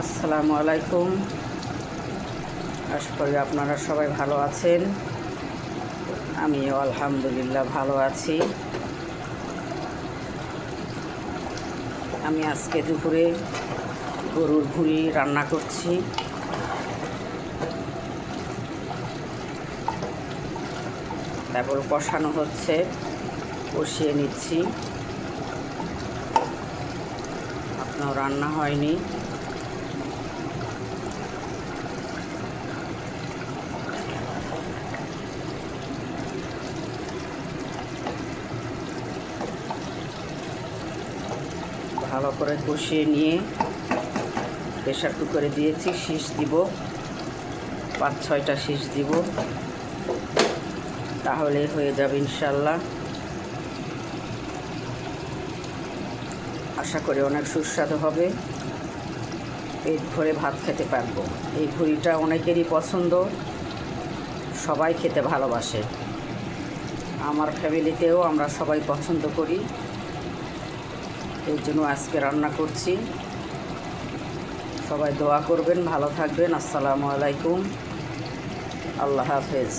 আসসালামু আলাইকুম। আশা করি আপনারা সবাই ভালো আছেন। আমিও আলহামদুলিল্লাহ ভালো আছি। আমি আজকে দুপুরে গরুর ভুঁড়ি রান্না করছি। তারপর কষানো হচ্ছে, কষিয়ে নিচ্ছি। আপনার রান্না হয়নি। ভালো করে কষিয়ে নিয়ে প্রেশার কুকারে দিয়েছি, শীষ দিব, 5-6টা শীষ দিব, তাহলে হয়ে যাবে ইনশাল্লাহ। আশা করি অনেক সুস্বাদু হবে, পেট ভরে ভাত খেতে পারবো। এই ভুঁড়িটা অনেকেরই পছন্দ, সবাই খেতে ভালোবাসে। আমার ফ্যামিলিতেও আমরা সবাই পছন্দ করি, এই জন্য আজকে রান্না করছি। সবাই দোয়া করবেন, ভালো থাকবেন। আসসালামু আলাইকুম, আল্লাহ হাফেজ।